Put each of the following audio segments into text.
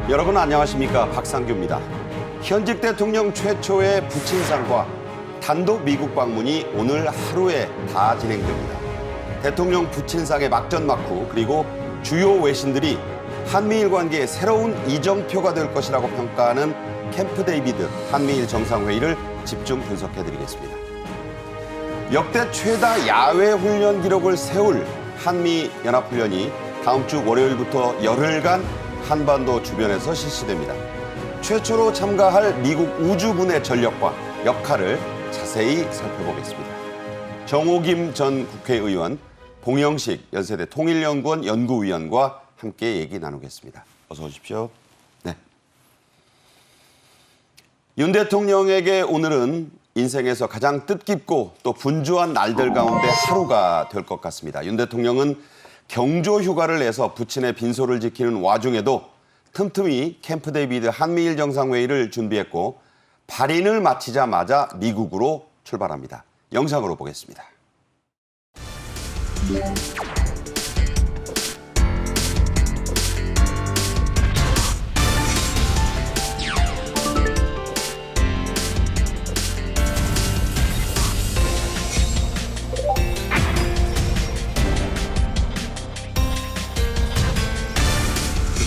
여러분 안녕하십니까? 박상규입니다. 현직 대통령 최초의 부친상과 단독 미국 방문이 오늘 하루에 다 진행됩니다. 대통령 부친상의 막전막후 그리고 주요 외신들이 한미일 관계의 새로운 이정표가 될 것이라고 평가하는 캠프 데이비드 한미일 정상회의를 집중 분석해드리겠습니다. 역대 최다 야외 훈련 기록을 세울 한미연합훈련이 다음 주 월요일부터 열흘간 한반도 주변에서 실시됩니다. 최초로 참가할 미국 우주군의 전력과 역할을 자세히 살펴보겠습니다. 정호김 전 국회의원, 봉영식 연세대 통일연구원 연구위원과 함께 얘기 나누겠습니다. 어서 오십시오. 네. 윤 대통령에게 오늘은 인생에서 가장 뜻깊고 또 분주한 날들 가운데 하루가 될 것 같습니다. 윤 대통령은 경조 휴가를 내서 부친의 빈소를 지키는 와중에도 틈틈이 캠프 데이비드 한미일 정상회의를 준비했고 발인을 마치자마자 미국으로 출발합니다. 영상으로 보겠습니다.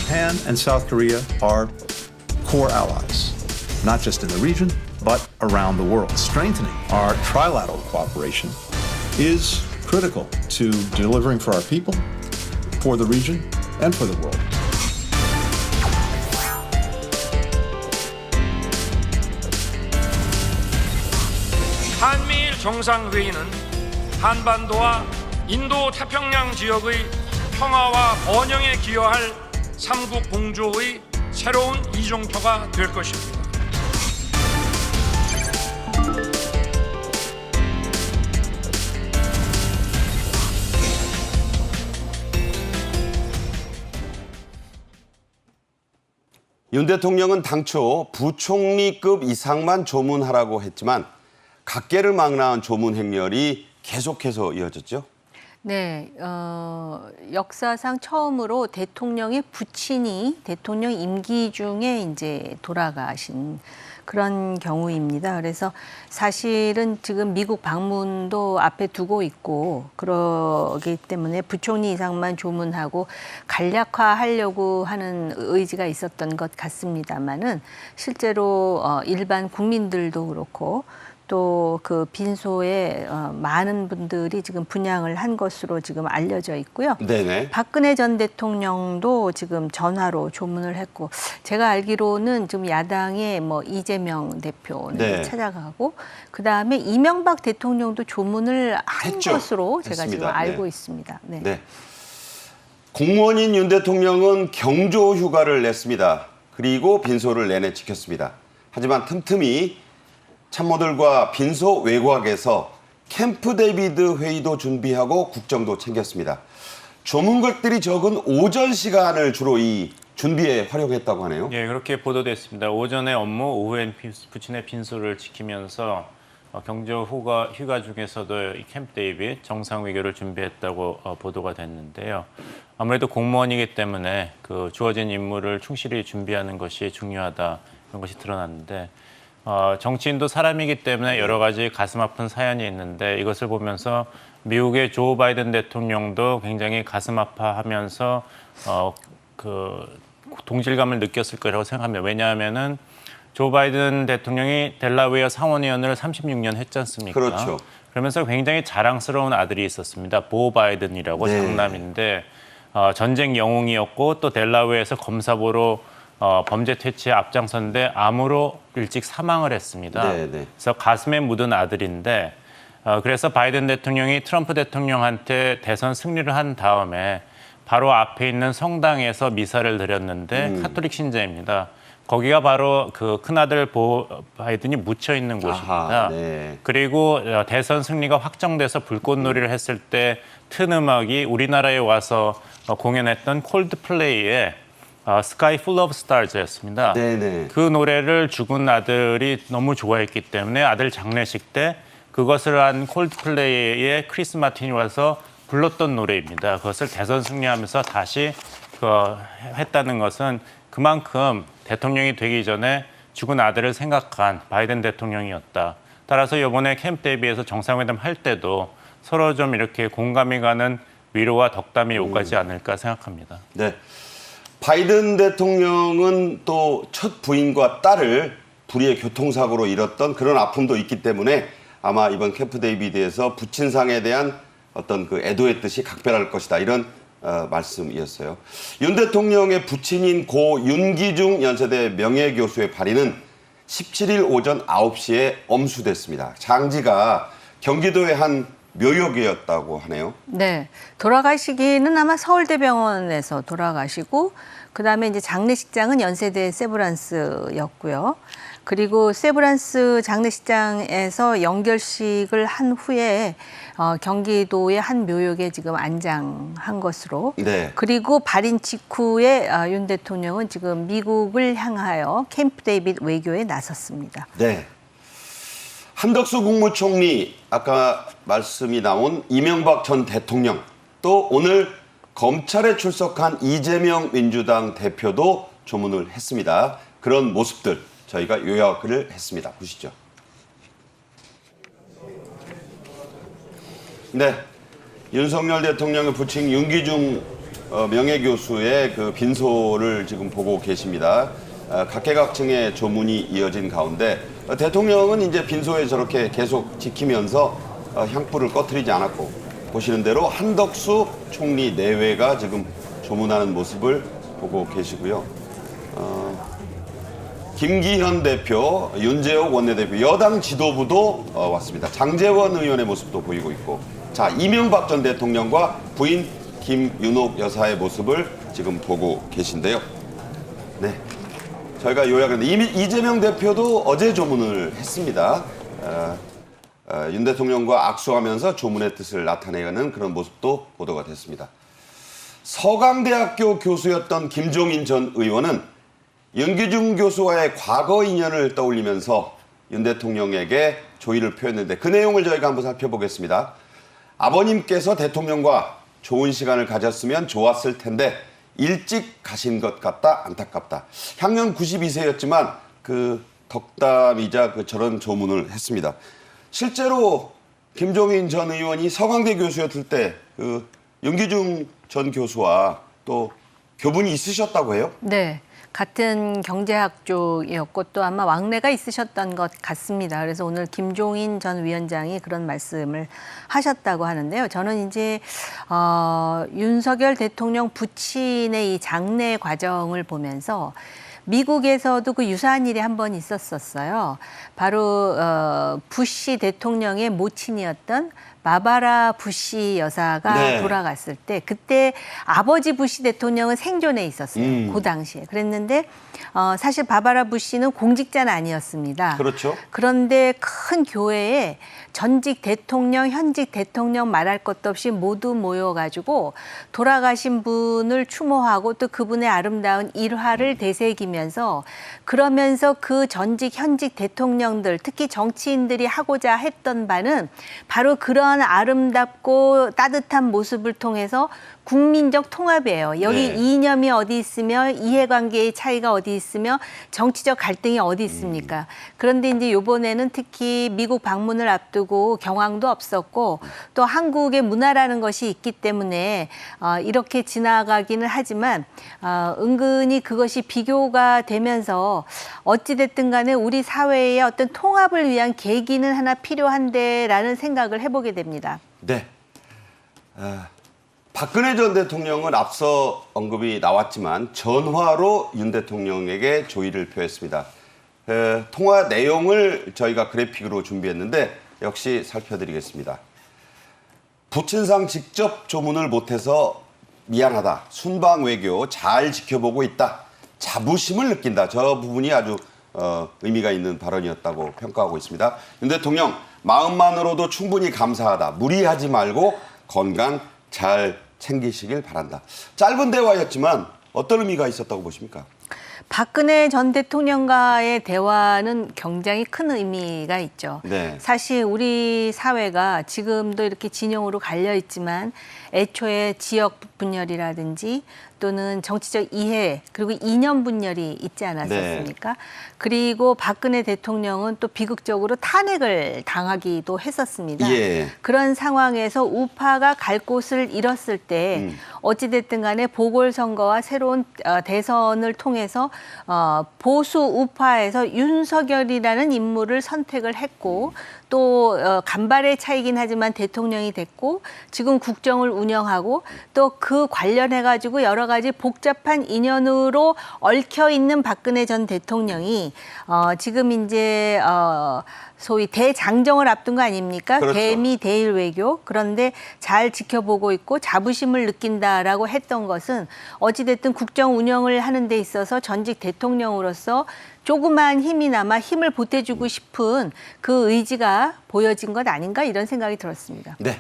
Japan and South Korea are core allies, not just in the region, but around the world. Strengthening our trilateral cooperation is critical to delivering for our people, for the region, and for the world. 한미일 정상회의는 한반도와 인도 태평양 지역의 평화와 번영에 기여할 삼국 공조의 새로운 이정표가 될 것입니다. 윤 대통령은 당초 부총리급 이상만 조문하라고 했지만 각계를 망라한 조문 행렬이 계속해서 이어졌죠. 네, 역사상 처음으로 대통령의 부친이 대통령 임기 중에 이제 돌아가신 그런 경우입니다. 그래서 사실은 지금 미국 방문도 앞에 두고 있고 그러기 때문에 부총리 이상만 조문하고 간략화하려고 하는 의지가 있었던 것 같습니다만은 실제로 일반 국민들도 그렇고 또 그 빈소에 많은 분들이 지금 분향을 한 것으로 지금 알려져 있고요. 네네. 박근혜 전 대통령도 지금 전화로 조문을 했고 제가 알기로는 지금 야당의 뭐 이재명 대표는 네. 찾아가고 그다음에 이명박 대통령도 조문을 한 했죠. 것으로 제가 지금 했습니다. 알고 네. 있습니다. 네. 네. 공무원인 윤 대통령은 경조 휴가를 냈습니다. 그리고 빈소를 내내 지켰습니다. 하지만 틈틈이 참모들과 빈소 외곽에서 캠프 데이비드 회의도 준비하고 국정도 챙겼습니다. 조문객들이 적은 오전 시간을 주로 이 준비에 활용했다고 하네요. 예, 그렇게 보도됐습니다. 오전에 업무, 오후엔 부친의 빈소를 지키면서 경조 휴가 중에서도 이 캠프 데이비드 정상회견을 준비했다고 보도가 됐는데요. 아무래도 공무원이기 때문에 그 주어진 임무를 충실히 준비하는 것이 중요하다 이런 것이 드러났는데 정치인도 사람이기 때문에 여러 가지 가슴 아픈 사연이 있는데 이것을 보면서 미국의 조 바이든 대통령도 굉장히 가슴 아파하면서 그 동질감을 느꼈을 거라고 생각합니다. 왜냐하면은 조 바이든 대통령이 델라웨어 상원의원을 36년 했지 않습니까? 그렇죠. 그러면서 굉장히 자랑스러운 아들이 있었습니다. 보 바이든이라고 네. 장남인데 전쟁 영웅이었고 또 델라웨어에서 검사보로 범죄 퇴치에 앞장섰는데 암으로 일찍 사망을 했습니다. 네, 네. 그래서 가슴에 묻은 아들인데 그래서 바이든 대통령이 트럼프 대통령한테 대선 승리를 한 다음에 바로 앞에 있는 성당에서 미사를 드렸는데 카톨릭 신자입니다. 거기가 바로 그 큰아들 바이든이 묻혀 있는 곳입니다. 아하, 네. 그리고 대선 승리가 확정돼서 불꽃놀이를 했을 때 튼 음악이 우리나라에 와서 공연했던 콜드플레이의 Sky Full of Stars였습니다. 네네. 그 노래를 죽은 아들이 너무 좋아했기 때문에 아들 장례식 때 그것을 한 콜드플레이의 크리스 마틴이 와서 불렀던 노래입니다. 그것을 대선 승리하면서 다시 했다는 것은 그만큼 대통령이 되기 전에 죽은 아들을 생각한 바이든 대통령이었다. 따라서 이번에 캠프 데이비드에서 정상회담 할 때도 서로 좀 이렇게 공감이 가는 위로와 덕담이 오가지 않을까 생각합니다. 네. 바이든 대통령은 또 첫 부인과 딸을 불의의 교통사고로 잃었던 그런 아픔도 있기 때문에 아마 이번 캠프 데이비드에서 부친상에 대한 어떤 그 애도의 뜻이 각별할 것이다. 이런 말씀이었어요. 윤 대통령의 부친인 고 윤기중 연세대 명예교수의 발인은 17일 오전 9시에 엄수됐습니다. 장지가 경기도의 한 묘역이었다고 하네요. 네, 돌아가시기는 아마 서울대병원에서 돌아가시고 그다음에 이제 장례식장은 연세대 세브란스였고요. 그리고 세브란스 장례식장에서 영결식을 한 후에 경기도의 한 묘역에 지금 안장한 것으로. 네. 그리고 발인 직후에 윤 대통령은 지금 미국을 향하여 캠프 데이비드 외교에 나섰습니다. 네. 한덕수 국무총리, 아까 말씀이 나온 이명박 전 대통령, 또 오늘 검찰에 출석한 이재명 민주당 대표도 조문을 했습니다. 그런 모습들 저희가 요약을 했습니다. 보시죠. 네, 윤석열 대통령의 부친 윤기중 명예교수의 그 빈소를 지금 보고 계십니다. 각계각층의 조문이 이어진 가운데 대통령은 이제 빈소에 저렇게 계속 지키면서 향불을 꺼트리지 않았고, 보시는 대로 한덕수 총리 내외가 지금 조문하는 모습을 보고 계시고요. 김기현 대표, 윤재옥 원내대표, 여당 지도부도 왔습니다. 장제원 의원의 모습도 보이고 있고, 자, 이명박 전 대통령과 부인 김윤옥 여사의 모습을 지금 보고 계신데요. 네. 저희가 요약했는데 이재명 대표도 어제 조문을 했습니다. 윤 대통령과 악수하면서 조문의 뜻을 나타내는 그런 모습도 보도가 됐습니다. 서강대학교 교수였던 김종인 전 의원은 윤기중 교수와의 과거 인연을 떠올리면서 윤 대통령에게 조의를 표했는데 그 내용을 저희가 한번 살펴보겠습니다. 아버님께서 대통령과 좋은 시간을 가졌으면 좋았을 텐데 일찍 가신 것 같다, 안타깝다. 향년 92세였지만 그 덕담이자 그 저런 조문을 했습니다. 실제로 김종인 전 의원이 서강대 교수였을 때 그 윤기중 전 교수와 또 교분이 있으셨다고 해요? 네. 같은 경제학 쪽이었고 또 아마 왕래가 있으셨던 것 같습니다. 그래서 오늘 김종인 전 위원장이 그런 말씀을 하셨다고 하는데요. 저는 이제 윤석열 대통령 부친의 이 장례 과정을 보면서 미국에서도 그 유사한 일이 한 번 있었었어요. 바로 부시 대통령의 모친이었던 바바라 부시 여사가 네. 돌아갔을 때 그때 아버지 부시 대통령은 생존해 있었어요. 그 당시에. 그랬는데 사실 바바라 부시는 공직자는 아니었습니다. 그렇죠. 그런데 큰 교회에 전직 대통령, 현직 대통령 말할 것도 없이 모두 모여가지고 돌아가신 분을 추모하고 또 그분의 아름다운 일화를 되새기면서 그러면서 그 전직, 현직 대통령들, 특히 정치인들이 하고자 했던 바는 바로 그런 아름답고 따뜻한 모습을 통해서 국민적 통합이에요. 여기 네. 이념이 어디 있으며 이해관계의 차이가 어디 있으며 정치적 갈등이 어디 있습니까? 그런데 이제 이번에는 특히 미국 방문을 앞두고 경황도 없었고 또 한국의 문화라는 것이 있기 때문에 이렇게 지나가기는 하지만 은근히 그것이 비교가 되면서 어찌됐든 간에 우리 사회의 어떤 통합을 위한 계기는 하나 필요한데라는 생각을 해보게 됩니다. 네. 박근혜 전 대통령은 앞서 언급이 나왔지만 전화로 윤 대통령에게 조의를 표했습니다. 통화 내용을 저희가 그래픽으로 준비했는데 역시 살펴드리겠습니다. 부친상 직접 조문을 못해서 미안하다. 순방 외교 잘 지켜보고 있다. 자부심을 느낀다. 저 부분이 아주 의미가 있는 발언이었다고 평가하고 있습니다. 윤 대통령, 마음만으로도 충분히 감사하다. 무리하지 말고 건강 잘 챙기시길 바란다. 짧은 대화였지만 어떤 의미가 있었다고 보십니까? 박근혜 전 대통령과의 대화는 굉장히 큰 의미가 있죠. 네. 사실 우리 사회가 지금도 이렇게 진영으로 갈려 있지만 애초에 지역 분열이라든지 또는 정치적 이해 그리고 이념 분열이 있지 않았었습니까? 그리고 박근혜 대통령은 또 비극적으로 탄핵을 당하기도 했었습니다. 예. 그런 상황에서 우파가 갈 곳을 잃었을 때 어찌됐든 간에 보궐선거와 새로운 대선을 통해서 보수 우파에서 윤석열이라는 인물을 선택을 했고 또 간발의 차이긴 하지만 대통령이 됐고 지금 국정을 운영하고 또 그 관련해 가지고 여러 가지 복잡한 인연으로 얽혀 있는 박근혜 전 대통령이 지금 이제 소위 대장정을 앞둔 거 아닙니까? 그렇죠. 대미 대일 외교. 그런데 잘 지켜보고 있고 자부심을 느낀다라고 했던 것은 어찌됐든 국정 운영을 하는 데 있어서 전직 대통령으로서 조그만 힘이나마 힘을 보태주고 싶은 그 의지가 보여진 것 아닌가 이런 생각이 들었습니다. 네.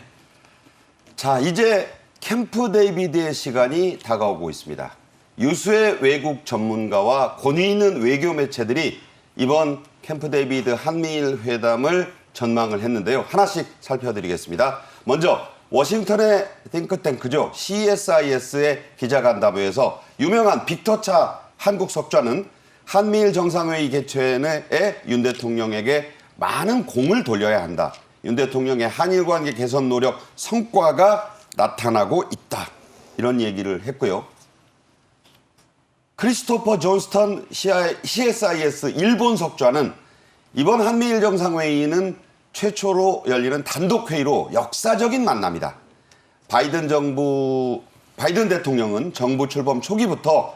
자, 이제 캠프 데이비드의 시간이 다가오고 있습니다. 유수의 외국 전문가와 권위 있는 외교 매체들이 이번 캠프 데이비드 한미일 회담을 전망을 했는데요. 하나씩 살펴드리겠습니다. 먼저 워싱턴의 띵크탱크죠. CSIS의 기자간담회에서 유명한 빅터차 한국 석좌는 한미일 정상회의 개최에 윤 대통령에게 많은 공을 돌려야 한다. 윤 대통령의 한일 관계 개선 노력 성과가 나타나고 있다. 이런 얘기를 했고요. 크리스토퍼 존스턴 CSIS 일본 석좌는 이번 한미일 정상회의는 최초로 열리는 단독회의로 역사적인 만남이다. 바이든 대통령은 정부 출범 초기부터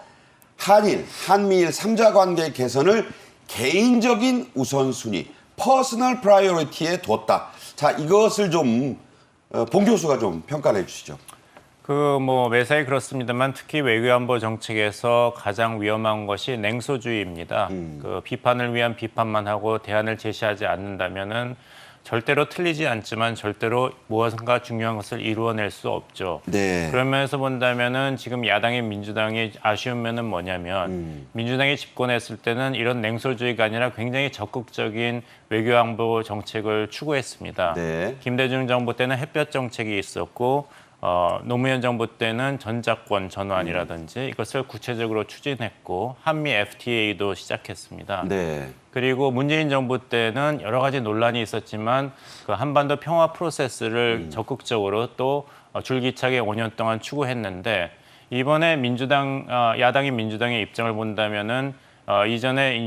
한미일 3자 관계 개선을 개인적인 우선순위, 퍼스널 프라이어리티에 뒀다. 자, 이것을 좀 봉 교수가 좀 평가를 해주시죠. 매사에 그렇습니다만 특히 외교안보 정책에서 가장 위험한 것이 냉소주의입니다. 비판을 위한 비판만 하고 대안을 제시하지 않는다면은 절대로 틀리지 않지만 절대로 무엇인가 중요한 것을 이루어낼 수 없죠. 네. 그런 면에서 본다면은 지금 야당인 민주당의 아쉬운 면은 뭐냐면 민주당이 집권했을 때는 이런 냉소주의가 아니라 굉장히 적극적인 외교안보 정책을 추구했습니다. 네. 김대중 정부 때는 햇볕 정책이 있었고 노무현 정부 때는 전작권 전환이라든지 이것을 구체적으로 추진했고 한미 FTA도 시작했습니다. 네. 그리고 문재인 정부 때는 여러 가지 논란이 있었지만 그 한반도 평화 프로세스를 적극적으로 또 줄기차게 5년 동안 추구했는데 이번에 야당인 민주당의 입장을 본다면은 이전에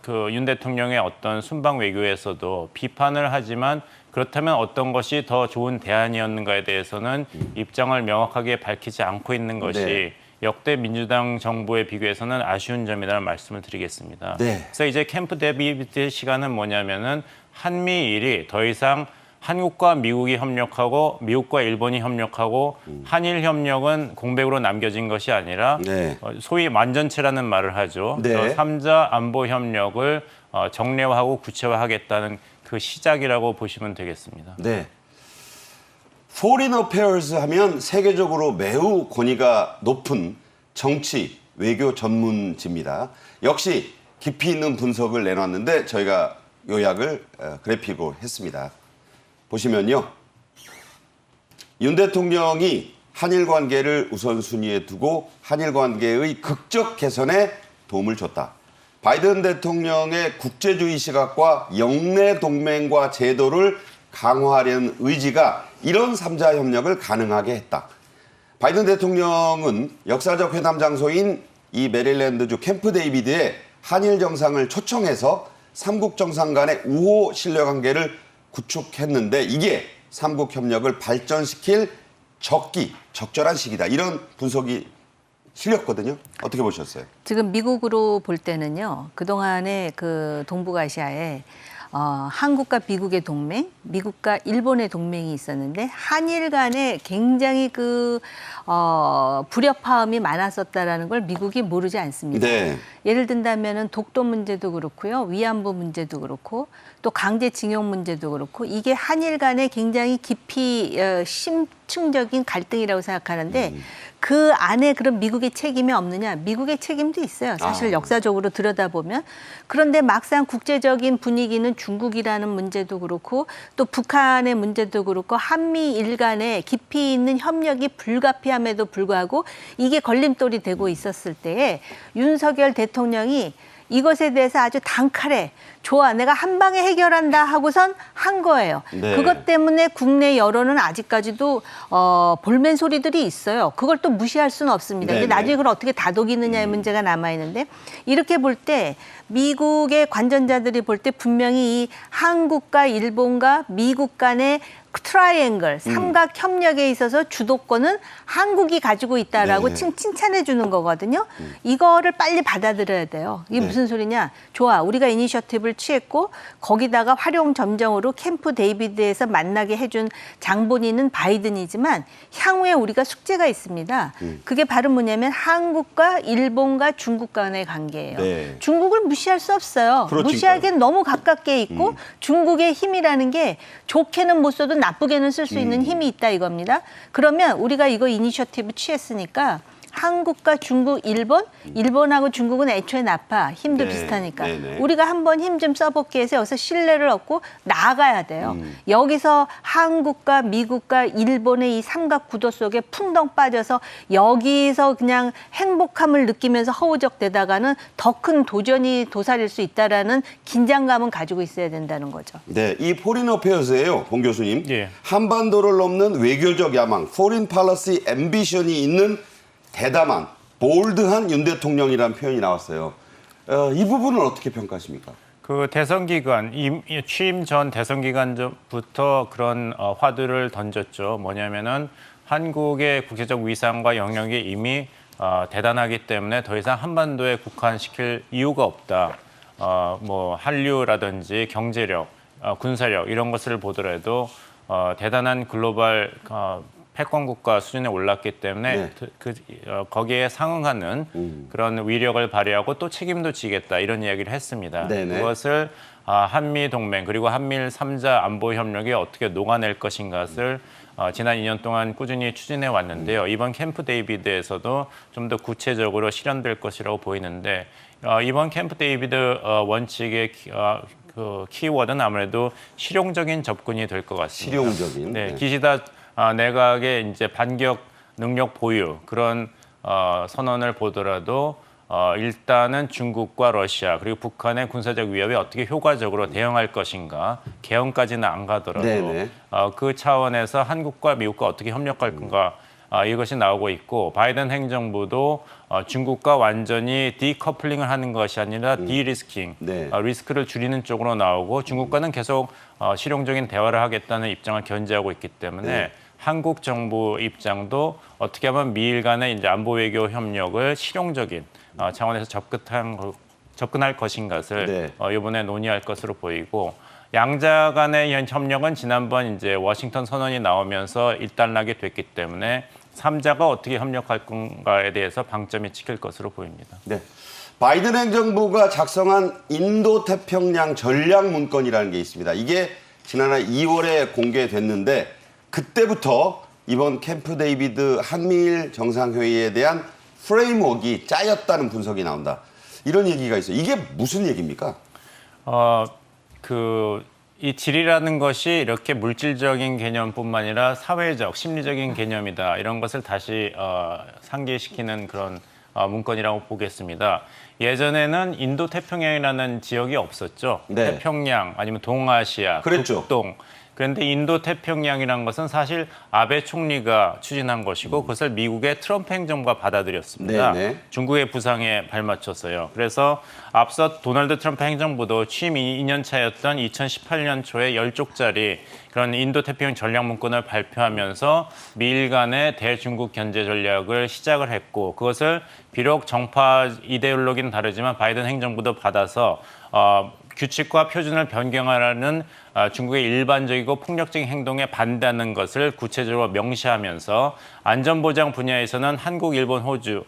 윤 대통령의 어떤 순방 외교에서도 비판을 하지만 그렇다면 어떤 것이 더 좋은 대안이었는가에 대해서는 입장을 명확하게 밝히지 않고 있는 것이 네. 역대 민주당 정부에 비교해서는 아쉬운 점이라는 말씀을 드리겠습니다. 네. 그래서 이제 캠프 데이비드 시간은 뭐냐면은 한미일이 더 이상 한국과 미국이 협력하고 미국과 일본이 협력하고 한일 협력은 공백으로 남겨진 것이 아니라 네. 소위 완전체라는 말을 하죠. 네. 3자 안보 협력을 정례화하고 구체화하겠다는 그 시작이라고 보시면 되겠습니다. 네. Foreign Affairs 하면 세계적으로 매우 권위가 높은 정치, 외교 전문지입니다. 역시 깊이 있는 분석을 내놨는데 저희가 요약을 그래픽으로 했습니다. 보시면요. 윤 대통령이 한일 관계를 우선순위에 두고 한일 관계의 극적 개선에 도움을 줬다. 바이든 대통령의 국제주의 시각과 영내 동맹과 제도를 강화하려는 의지가 이런 3자 협력을 가능하게 했다. 바이든 대통령은 역사적 회담 장소인 이 메릴랜드주 캠프 데이비드에 한일 정상을 초청해서 삼국 정상 간의 우호 신뢰관계를 구축했는데 이게 삼국 협력을 발전시킬 적절한 시기다. 이런 분석이 실렸거든요. 어떻게 보셨어요? 지금 미국으로 볼 때는요. 그동안에 그 동북아시아에 한국과 미국의 동맹, 미국과 일본의 동맹이 있었는데 한일 간에 굉장히 불협화음이 많았었다라는 걸 미국이 모르지 않습니다. 네. 예를 든다면은 독도 문제도 그렇고요, 위안부 문제도 그렇고 또 강제징용 문제도 그렇고 이게 한일 간에 굉장히 깊이 심층적인 갈등이라고 생각하는데 그 안에 그런 미국의 책임이 없느냐? 미국의 책임도 있어요. 사실 역사적으로 들여다보면. 그런데 막상 국제적인 분위기는 중국이라는 문제도 그렇고 또 북한의 문제도 그렇고 한미일 간에 깊이 있는 협력이 불가피함에도 불구하고 이게 걸림돌이 되고 있었을 때에 윤석열 대통령이 이것에 대해서 아주 단칼에 좋아, 내가 한 방에 해결한다 하고선 한 거예요. 네. 그것 때문에 국내 여론은 아직까지도 볼멘 소리들이 있어요. 그걸 또 무시할 수는 없습니다. 네네. 이게 나중에 그걸 어떻게 다독이느냐의 문제가 남아 있는데 이렇게 볼 때 미국의 관전자들이 볼 때 분명히 이 한국과 일본과 미국 간의 트라이앵글, 삼각 협력에 있어서 주도권은 한국이 가지고 있다라고 네. 칭찬해 주는 거거든요. 이거를 빨리 받아들여야 돼요. 이게 네. 무슨 소리냐? 좋아, 우리가 이니셔티브를 취했고 거기다가 활용 점정으로 캠프 데이비드에서 만나게 해준 장본인은 바이든이지만 향후에 우리가 숙제가 있습니다. 그게 바로 뭐냐면 한국과 일본과 중국 간의 관계예요. 네. 중국을 무시할 수 없어요. 그렇죠. 무시하기엔 너무 가깝게 있고 중국의 힘이라는 게 좋게는 못 써도 나쁘게는 쓸 수 있는 힘이 있다 이겁니다. 그러면 우리가 이거 이니셔티브 취했으니까 한국과 중국, 일본하고 중국은 애초에 나빠. 힘도 네, 비슷하니까. 네네. 우리가 한번 힘 좀 써볼게 해서 여기서 신뢰를 얻고 나아가야 돼요. 여기서 한국과 미국과 일본의 이 삼각 구도 속에 풍덩 빠져서 여기서 그냥 행복함을 느끼면서 허우적대다가는 더 큰 도전이 도사릴 수 있다라는 긴장감은 가지고 있어야 된다는 거죠. 네, 이 포린 어페어스예요, 봉 교수님. 예. 한반도를 넘는 외교적 야망, 포린 팔러시 앰비션이 있는 대담한, 볼드한 윤 대통령이라는 표현이 나왔어요. 이 부분은 어떻게 평가하십니까? 그 대선 기간, 취임 전 대선 기간부터 그런 화두를 던졌죠. 뭐냐면은 한국의 국제적 위상과 영향력이 이미 대단하기 때문에 더 이상 한반도에 국한시킬 이유가 없다. 뭐 한류라든지 경제력, 군사력 이런 것을 보더라도 대단한 글로벌 패권국가 수준에 올랐기 때문에 네. 거기에 상응하는 그런 위력을 발휘하고 또 책임도 지겠다 이런 이야기를 했습니다. 네네. 그것을 한미 동맹 그리고 한미일 3자 안보 협력이 어떻게 녹아낼 것인가를 지난 2년 동안 꾸준히 추진해 왔는데요. 이번 캠프 데이비드에서도 좀 더 구체적으로 실현될 것이라고 보이는데 이번 캠프 데이비드 원칙의 그 키워드는 아무래도 실용적인 접근이 될 것 같습니다. 실용적인. 네, 네. 기시다 내각의 이제 반격 능력 보유 그런 선언을 보더라도 일단은 중국과 러시아 그리고 북한의 군사적 위협에 어떻게 효과적으로 대응할 것인가 개헌까지는 안 가더라도 네네. 그 차원에서 한국과 미국과 어떻게 협력할 건가 이것이 나오고 있고 바이든 행정부도 중국과 완전히 디커플링을 하는 것이 아니라 디리스킹, 네. 리스크를 줄이는 쪽으로 나오고 중국과는 계속 실용적인 대화를 하겠다는 입장을 견지하고 있기 때문에 네. 한국 정부 입장도 어떻게 하면 미일 간의 이제 안보 외교 협력을 실용적인 차원에서 접근할 것인가를 네. 이번에 논의할 것으로 보이고 양자 간의 협력은 지난번 이제 워싱턴 선언이 나오면서 일단락이 됐기 때문에 3자가 어떻게 협력할 건가에 대해서 방점이 찍힐 것으로 보입니다. 네. 바이든 행정부가 작성한 인도태평양 전략 문건이라는 게 있습니다. 이게 지난해 2월에 공개됐는데 그때부터 이번 캠프 데이비드 한미일 정상회의에 대한 프레임워크가 짜였다는 분석이 나온다. 이런 얘기가 있어요. 이게 무슨 얘기입니까? 이 질이라는 것이 이렇게 물질적인 개념뿐만 아니라 사회적, 심리적인 개념이다. 이런 것을 다시 상기시키는 그런 문건이라고 보겠습니다. 예전에는 인도태평양이라는 지역이 없었죠. 네. 태평양 아니면 동아시아, 그랬죠. 북동. 그런데 인도태평양이라는 것은 사실 아베 총리가 추진한 것이고 그것을 미국의 트럼프 행정부가 받아들였습니다. 네네. 중국의 부상에 발맞췄어요. 그래서 앞서 도널드 트럼프 행정부도 취임 2년 차였던 2018년 초에 10쪽짜리 그런 인도태평양 전략 문건을 발표하면서 미일 간의 대중국 견제 전략을 시작을 했고 그것을 비록 정파 이데올로기는 다르지만 바이든 행정부도 받아서 규칙과 표준을 변경하라는 중국의 일반적이고 폭력적인 행동에 반대하는 것을 구체적으로 명시하면서 안전보장 분야에서는 한국, 일본, 호주,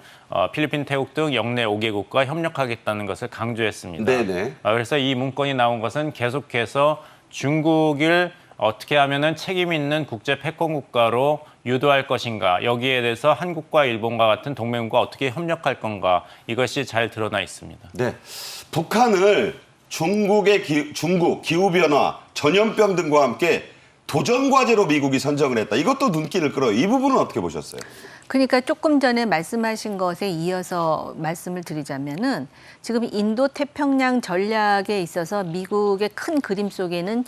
필리핀, 태국 등 영내 5개국과 협력하겠다는 것을 강조했습니다. 네네. 그래서 이 문건이 나온 것은 계속해서 중국을 어떻게 하면은 책임 있는 국제 패권 국가로 유도할 것인가, 여기에 대해서 한국과 일본과 같은 동맹국과 어떻게 협력할 건가, 이것이 잘 드러나 있습니다. 네. 북한을 중국 기후변화, 전염병 등과 함께 도전과제로 미국이 선정을 했다. 이것도 눈길을 끌어요. 이 부분은 어떻게 보셨어요? 그러니까 조금 전에 말씀하신 것에 이어서 말씀을 드리자면은 지금 인도 태평양 전략에 있어서 미국의 큰 그림 속에는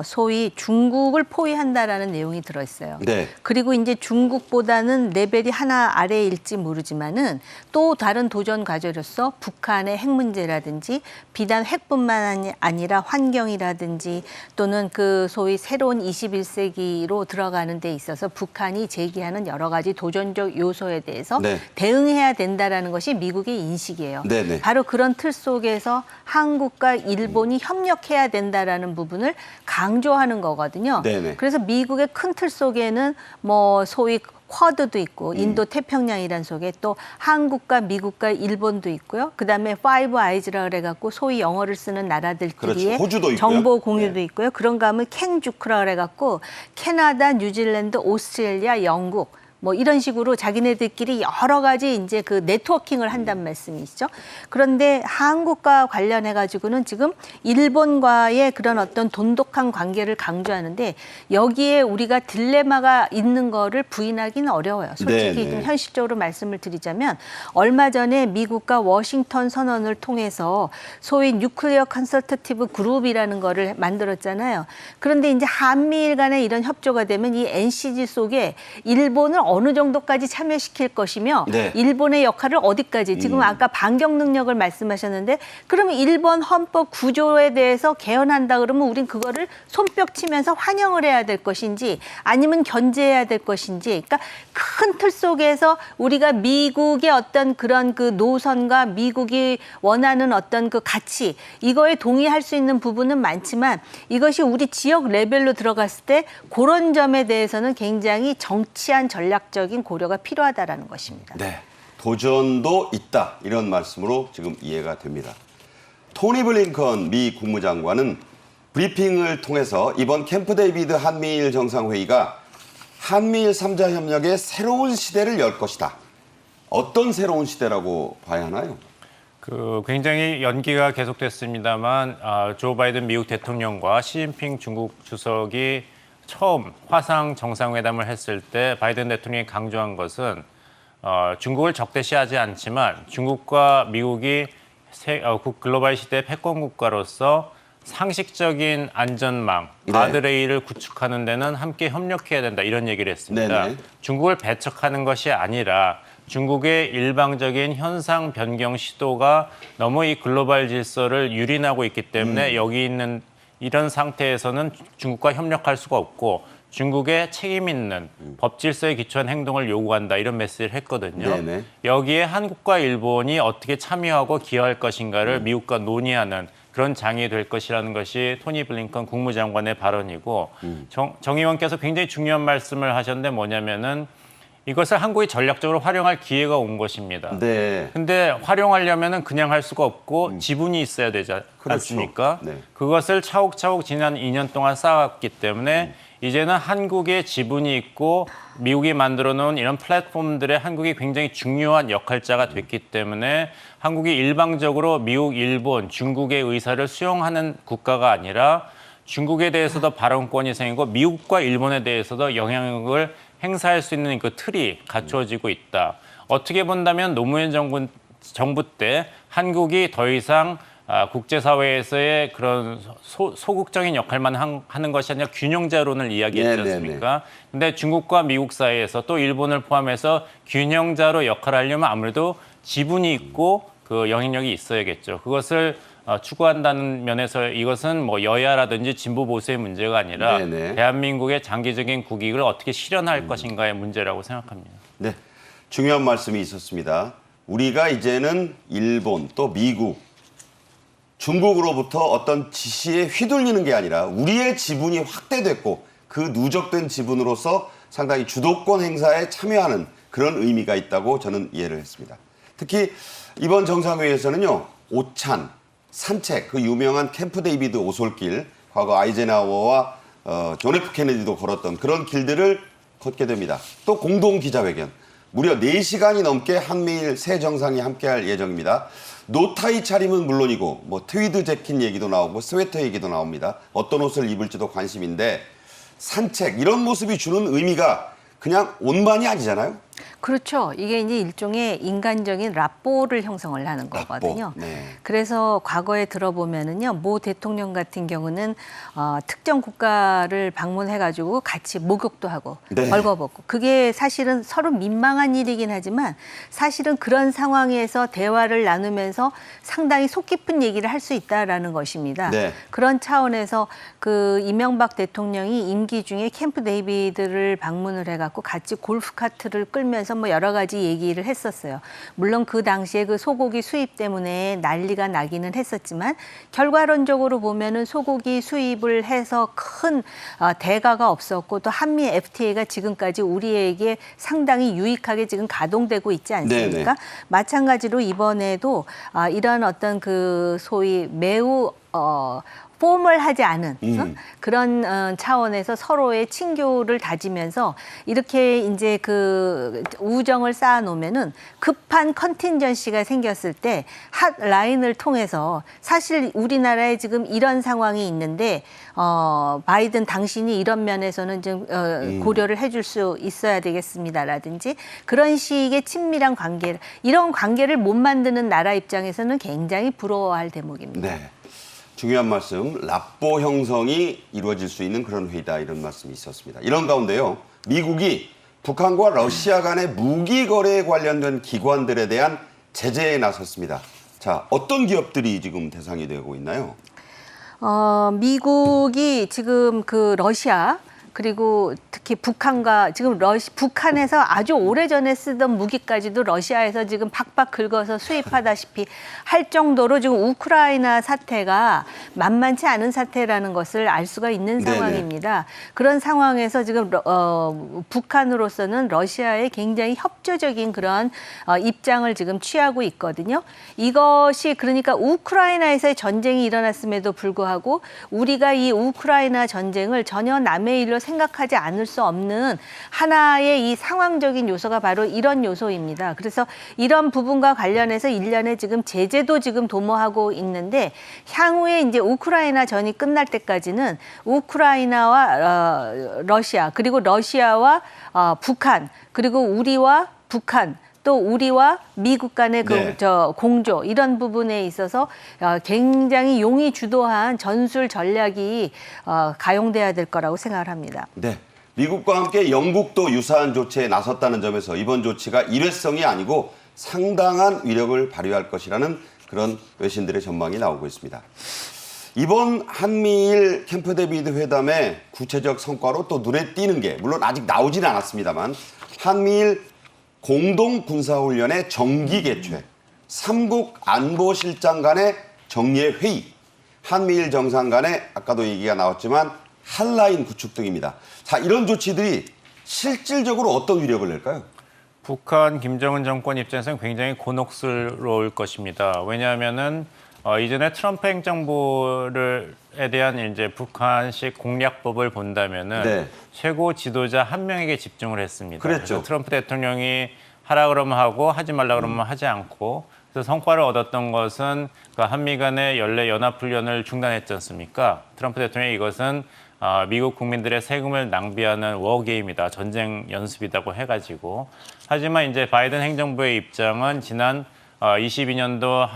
소위 중국을 포위한다라는 내용이 들어 있어요. 네. 그리고 이제 중국보다는 레벨이 하나 아래일지 모르지만은 또 다른 도전 과제로서 북한의 핵 문제라든지 비단 핵뿐만 아니라 환경이라든지 또는 그 소위 새로운 21세기로 들어가는 데 있어서 북한이 제기하는 여러 가지 도전적 요소에 대해서 네. 대응해야 된다라는 것이 미국의 인식이에요. 네네. 바로 그런 틀 속에서 한국과 일본이 협력해야 된다라는 부분을 강조하는 거거든요. 네네. 그래서 미국의 큰 틀 속에는 뭐 소위 쿼드도 있고 인도 태평양이란 속에 또 한국과 미국과 일본도 있고요. 그다음에 파이브 아이즈라 그래갖고 소위 영어를 쓰는 나라들끼리의 그렇죠. 호주도 있고요. 정보 공유도 네. 있고요. 그런가 하면 캔주크라 그래갖고 캐나다, 뉴질랜드, 오스트레일리아, 영국 뭐 이런 식으로 자기네들끼리 여러 가지 이제 그 네트워킹을 한다는 말씀이시죠. 그런데 한국과 관련해 가지고는 지금 일본과의 그런 어떤 돈독한 관계를 강조하는데 여기에 우리가 딜레마가 있는 거를 부인하기는 어려워요. 솔직히 네네. 좀 현실적으로 말씀을 드리자면 얼마 전에 미국과 워싱턴 선언을 통해서 소위 뉴클리어 컨설터티브 그룹이라는 거를 만들었잖아요. 그런데 이제 한미일 간의 이런 협조가 되면 이 NCG 속에 일본을 어느 정도까지 참여시킬 것이며 네. 일본의 역할을 어디까지 지금 아까 반경 능력을 말씀하셨는데 그러면 일본 헌법 구조에 대해서 개헌한다 그러면 우린 그거를 손뼉 치면서 환영을 해야 될 것인지 아니면 견제해야 될 것인지 그러니까 큰 틀 속에서 우리가 미국의 어떤 그런 그 노선과 미국이 원하는 어떤 그 가치 이거에 동의할 수 있는 부분은 많지만 이것이 우리 지역 레벨로 들어갔을 때 그런 점에 대해서는 굉장히 정치한 전략적인 고려가 필요하다라는 것입니다. 네. 도전도 있다. 이런 말씀으로 지금 이해가 됩니다. 토니 블링컨 미 국무장관은 브리핑을 통해서 이번 캠프 데이비드 한미일 정상회의가 한미일 3자 협력의 새로운 시대를 열 것이다. 어떤 새로운 시대라고 봐야 하나요? 굉장히 연기가 계속됐습니다만 조 바이든 미국 대통령과 시진핑 중국 주석이 처음 화상 정상회담을 했을 때 바이든 대통령이 강조한 것은 중국을 적대시하지 않지만 중국과 미국이 글로벌 시대 패권 국가로서 상식적인 안전망, 네. 가드레일을 구축하는 데는 함께 협력해야 된다 이런 얘기를 했습니다. 네네. 중국을 배척하는 것이 아니라 중국의 일방적인 현상 변경 시도가 너무 이 글로벌 질서를 유린하고 있기 때문에 여기 있는 이런 상태에서는 중국과 협력할 수가 없고 중국의 책임 있는 법 질서에 기초한 행동을 요구한다 이런 메시지를 했거든요. 네네. 여기에 한국과 일본이 어떻게 참여하고 기여할 것인가를 미국과 논의하는 그런 장이 될 것이라는 것이 토니 블링컨 국무장관의 발언이고 정 의원께서 굉장히 중요한 말씀을 하셨는데 뭐냐면은 이것을 한국이 전략적으로 활용할 기회가 온 것입니다. 네. 근데 활용하려면은 그냥 할 수가 없고 지분이 있어야 되지 그렇죠. 않습니까? 네. 그것을 차곡차곡 지난 2년 동안 쌓았기 때문에 이제는 한국의 지분이 있고 미국이 만들어 놓은 이런 플랫폼들에 한국이 굉장히 중요한 역할자가 됐기 때문에 한국이 일방적으로 미국, 일본, 중국의 의사를 수용하는 국가가 아니라 중국에 대해서도 발언권이 생기고 미국과 일본에 대해서도 영향력을 행사할 수 있는 그 틀이 갖춰지고 있다. 어떻게 본다면 노무현 정부 때 한국이 더 이상 국제사회에서의 그런 소극적인 역할만 하는 것이 아니라 균형자론을 이야기했지 않습니까? 근데 중국과 미국 사이에서 또 일본을 포함해서 균형자로 역할을 하려면 아무래도 지분이 있고 그 영향력이 있어야겠죠. 그것을 추구한다는 면에서 이것은 뭐 여야라든지 진보 보수의 문제가 아니라 네네. 대한민국의 장기적인 국익을 어떻게 실현할 것인가의 문제라고 생각합니다. 네. 중요한 말씀이 있었습니다. 우리가 이제는 일본 또 미국 중국으로부터 어떤 지시에 휘둘리는 게 아니라 우리의 지분이 확대됐고 그 누적된 지분으로서 상당히 주도권 행사에 참여하는 그런 의미가 있다고 저는 이해를 했습니다. 특히 이번 정상회의에서는요. 오찬, 산책, 그 유명한 캠프 데이비드 오솔길, 과거 아이젠하워와 존 F 케네디도 걸었던 그런 길들을 걷게 됩니다. 또 공동 기자회견, 무려 4시간이 넘게 한미일 새 정상이 함께할 예정입니다. 노타이 차림은 물론이고 뭐 트위드 재킷 얘기도 나오고 스웨터 얘기도 나옵니다. 어떤 옷을 입을지도 관심인데 산책 이런 모습이 주는 의미가 그냥 옷만이 아니잖아요. 그렇죠. 이게 이제 일종의 인간적인 라뽀를 형성을 하는 라뽀, 거거든요. 네. 그래서 과거에 들어보면은요, 모 대통령 같은 경우는 특정 국가를 방문해가지고 같이 목욕도 하고 네. 벌거벗고 그게 사실은 서로 민망한 일이긴 하지만 사실은 그런 상황에서 대화를 나누면서 상당히 속 깊은 얘기를 할 수 있다라는 것입니다. 네. 그런 차원에서 그 이명박 대통령이 임기 중에 캠프 데이비드를 방문을 해갖고 같이 골프 카트를 끌면서 뭐 여러 가지 얘기를 했었어요. 물론 그 당시에 그 소고기 수입 때문에 난리가 나기는 했었지만 결과론적으로 보면은 소고기 수입을 해서 큰 대가가 없었고 또 한미 FTA가 지금까지 우리에게 상당히 유익하게 지금 가동되고 있지 않습니까? 네네. 마찬가지로 이번에도 이런 어떤 그 소위 매우 포멀하지 않은 그런 차원에서 서로의 친교를 다지면서 이렇게 이제 그 우정을 쌓아놓으면은 급한 컨틴전시가 생겼을 때 핫 라인을 통해서 사실 우리나라에 지금 이런 상황이 있는데 바이든 당신이 이런 면에서는 좀 고려를 해줄 수 있어야 되겠습니다라든지 그런 식의 친밀한 관계를 이런 관계를 못 만드는 나라 입장에서는 굉장히 부러워할 대목입니다. 네. 중요한 말씀, 라뽀 형성이 이루어질 수 있는 그런 회의다 이런 말씀이 있었습니다. 이런 가운데요. 미국이 북한과 러시아 간의 무기 거래에 관련된 기관들에 대한 제재에 나섰습니다. 자, 어떤 기업들이 지금 대상이 되고 있나요? 미국이 지금 그 러시아 그리고 특히 북한과 지금 북한에서 아주 오래전에 쓰던 무기까지도 러시아에서 지금 팍팍 긁어서 수입하다시피 할 정도로 지금 우크라이나 사태가 만만치 않은 사태라는 것을 알 수가 있는 네네. 상황입니다. 그런 상황에서 지금 북한으로서는 러시아에 굉장히 협조적인 그런 입장을 지금 취하고 있거든요. 이것이 그러니까 우크라이나에서의 전쟁이 일어났음에도 불구하고 우리가 이 우크라이나 전쟁을 전혀 남의 일로 생각하지 않을 수 없는 하나의 이 상황적인 요소가 바로 이런 요소입니다. 그래서 이런 부분과 관련해서 일련의 지금 제재도 지금 도모하고 있는데 향후에 이제 우크라이나 전이 끝날 때까지는 우크라이나와 러시아 그리고 러시아와 북한 그리고 우리와 북한 또 우리와 미국 간의 네. 공조 이런 부분에 있어서 굉장히 용이 주도한 전술 전략이 가용돼야 될 거라고 생각을 합니다. 네. 미국과 함께 영국도 유사한 조치에 나섰다는 점에서 이번 조치가 일회성이 아니고 상당한 위력을 발휘할 것이라는 그런 외신들의 전망이 나오고 있습니다. 이번 한미일 캠프 데이비드 회담의 구체적 성과로 또 눈에 띄는 게 물론 아직 나오지는 않았습니다만 한미일 공동 군사훈련의 정기 개최, 삼국 안보실장 간의 정례 회의, 한미일 정상 간의 아까도 얘기가 나왔지만 핫라인 구축 등입니다. 자, 이런 조치들이 실질적으로 어떤 위력을 낼까요? 북한 김정은 정권 입장에서는 굉장히 곤혹스러울 것입니다. 왜냐하면은 이전에 트럼프 행정부에 대한 이제 북한식 공략법을 본다면은 네. 최고 지도자 한 명에게 집중을 했습니다. 그랬죠. 그래서 트럼프 대통령이 하라 그러면 하고 하지 말라 그러면 하지 않고 그래서 성과를 얻었던 것은 그 한미 간의 연례 연합훈련을 중단했지 않습니까? 트럼프 대통령이 이것은 미국 국민들의 세금을 낭비하는 워게임이다, 전쟁 연습이라고 해가지고 하지만 이제 바이든 행정부의 입장은 지난 22년도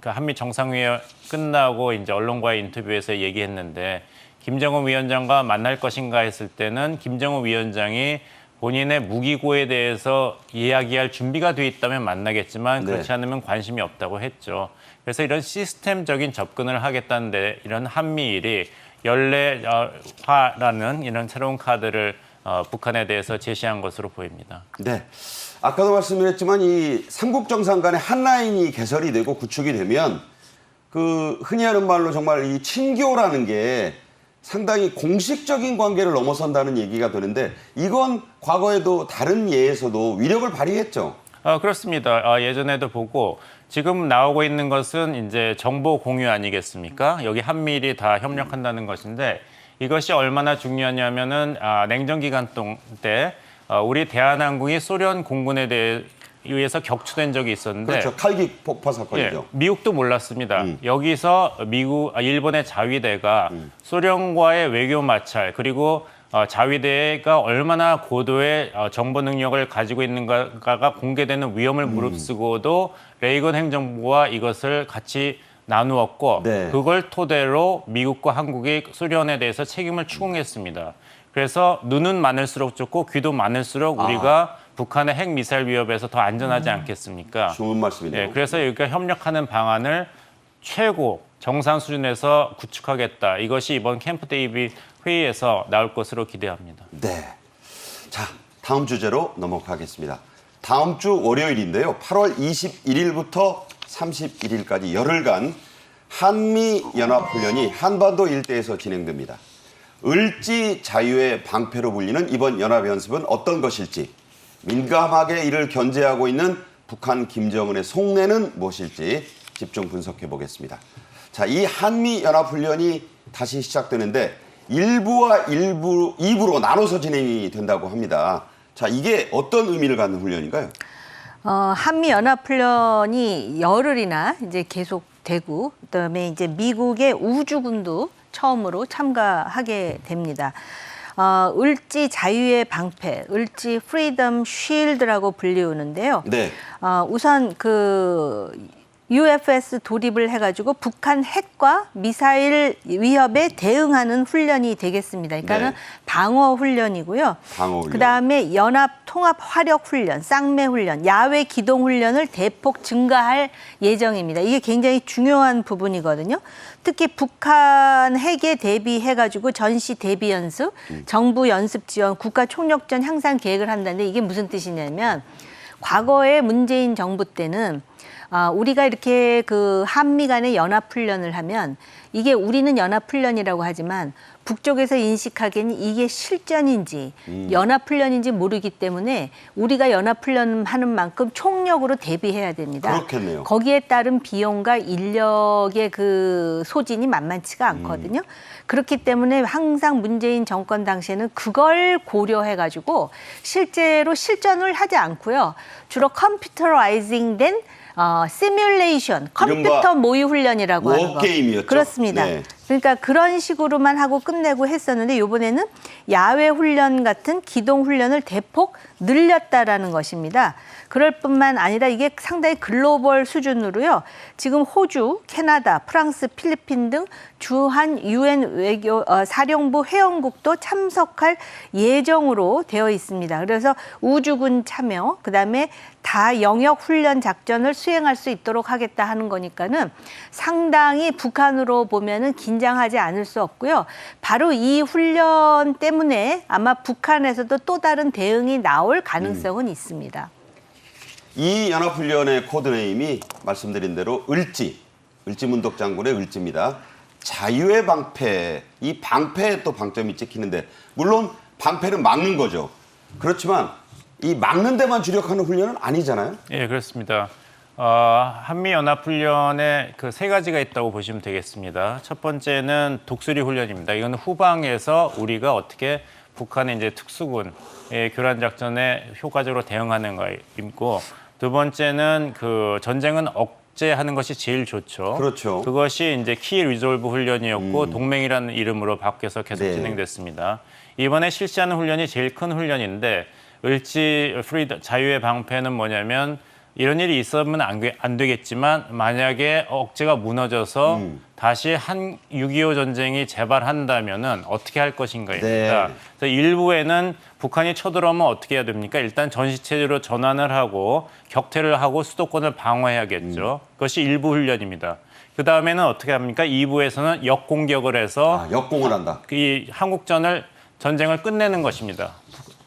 그 한미 정상회의 끝나고 이제 언론과의 인터뷰에서 얘기했는데 김정은 위원장과 만날 것인가 했을 때는 김정은 위원장이 본인의 무기고에 대해서 이야기할 준비가 돼 있다면 만나겠지만 네. 그렇지 않으면 관심이 없다고 했죠. 그래서 이런 시스템적인 접근을 하겠다는데 이런 한미일이 연례화라는 이런 새로운 카드를 북한에 대해서 제시한 것으로 보입니다. 네. 아까도 말씀드렸지만 이 삼국 정상 간의 한 라인이 개설이 되고 구축이 되면 그 흔히 하는 말로 정말 이 친교라는 게 상당히 공식적인 관계를 넘어선다는 얘기가 되는데 이건 과거에도 다른 예에서도 위력을 발휘했죠. 그렇습니다. 예전에도 보고 지금 나오고 있는 것은 이제 정보 공유 아니겠습니까? 여기 한미일이 다 협력한다는 것인데 이것이 얼마나 중요하냐면은 냉전 기간 때 우리 대한항공이 소련 공군에 의해서 격추된 적이 있었는데 그렇죠. 칼기 폭파 사건이죠. 미국도 몰랐습니다. 여기서 일본의 자위대가 소련과의 외교 마찰 그리고 자위대가 얼마나 고도의 정보 능력을 가지고 있는가가 공개되는 위험을 무릅쓰고도 레이건 행정부와 이것을 같이 나누었고 네. 그걸 토대로 미국과 한국이 소련에 대해서 책임을 추궁했습니다. 그래서 눈은 많을수록 좋고 귀도 많을수록 우리가 북한의 핵 미사일 위협에서 더 안전하지 않겠습니까? 좋은 말씀이네요. 네, 그래서 여기가 협력하는 방안을 최고 정상 수준에서 구축하겠다. 이것이 이번 캠프 데이비드 회의에서 나올 것으로 기대합니다. 네. 자, 다음 주제로 넘어가겠습니다. 다음 주 월요일인데요. 8월 21일부터 31일까지 열흘간 한미연합훈련이 한반도 일대에서 진행됩니다. 을지 자유의 방패로 불리는 이번 연합연습은 어떤 것일지, 민감하게 이를 견제하고 있는 북한 김정은의 속내는 무엇일지 집중 분석해 보겠습니다. 자, 이 한미연합훈련이 다시 시작되는데 1부와 2부로 나눠서 진행이 된다고 합니다. 자, 이게 어떤 의미를 갖는 훈련인가요? 한미연합훈련이 열흘이나 이제 계속되고 그다음에 이제 미국의 우주군도 처음으로 참가하게 됩니다. 을지 자유의 방패, 을지 프리덤 쉴드라고 불리우는데요. 네. 우선 그 UFS 도입을 해가지고 북한 핵과 미사일 위협에 대응하는 훈련이 되겠습니다. 그러니까는 네. 방어 훈련이고요. 방어 훈련. 그다음에 연합 통합 화력 훈련, 쌍매 훈련, 야외 기동 훈련을 대폭 증가할 예정입니다. 이게 굉장히 중요한 부분이거든요. 특히 북한 핵에 대비해가지고 전시 대비 연습, 정부 연습 지원, 국가 총력전 향상 계획을 한다는데 이게 무슨 뜻이냐면 과거에 문재인 정부 때는 우리가 이렇게 그 한미 간의 연합훈련을 하면 이게 우리는 연합훈련이라고 하지만 북쪽에서 인식하기에는 이게 실전인지 연합훈련인지 모르기 때문에 우리가 연합훈련하는 만큼 총력으로 대비해야 됩니다. 그렇겠네요. 거기에 따른 비용과 인력의 그 소진이 만만치가 않거든요. 그렇기 때문에 항상 문재인 정권 당시에는 그걸 고려해가지고 실제로 실전을 하지 않고요. 주로 컴퓨터라이징된 시뮬레이션, 컴퓨터 모의 훈련이라고 하는 거. 워게임이었죠? 그렇습니다. 네. 그러니까 그런 식으로만 하고 끝내고 했었는데 이번에는 야외 훈련 같은 기동 훈련을 대폭 늘렸다라는 것입니다. 그럴 뿐만 아니라 이게 상당히 글로벌 수준으로요. 지금 호주, 캐나다, 프랑스, 필리핀 등 주한 유엔 외교 사령부 회원국도 참석할 예정으로 되어 있습니다. 그래서 우주군 참여, 그다음에 다 영역 훈련 작전을 수행할 수 있도록 하겠다 하는 거니까는 상당히 북한으로 보면은 긴장하지 않을 수 없고요. 바로 이 훈련 때문에 아마 북한에서도 또 다른 대응이 나올 가능성은 있습니다. 이 연합훈련의 코드네임이 말씀드린 대로 을지문덕 장군의 을지입니다. 자유의 방패, 이 방패에 또 방점이 찍히는데 물론 방패는 막는 거죠. 그렇지만 이 막는 데만 주력하는 훈련은 아니잖아요. 예, 그렇습니다. 한미연합훈련에 그 세 가지가 있다고 보시면 되겠습니다. 첫 번째는 독수리 훈련입니다. 이건 후방에서 우리가 어떻게 북한의 이제 특수군의 교란 작전에 효과적으로 대응하는 거이고, 두 번째는 그 전쟁은 억제하는 것이 제일 좋죠. 그렇죠. 그것이 이제 키 리졸브 훈련이었고 동맹이라는 이름으로 바뀌어서 계속 네. 진행됐습니다. 이번에 실시하는 훈련이 제일 큰 훈련인데 을지 자유의 방패는 뭐냐면 이런 일이 있으면 안 되겠지만 만약에 억제가 무너져서 다시 6.25 전쟁이 재발한다면은 어떻게 할 것인가입니다. 네. 그래서 일부에는 북한이 쳐들어오면 어떻게 해야 됩니까? 일단 전시체제로 전환을 하고 격퇴를 하고 수도권을 방어해야겠죠. 그것이 일부 훈련입니다. 그 다음에는 어떻게 합니까? 2부에서는 역공격을 해서 역공을 한다. 이 전쟁을 끝내는 것입니다.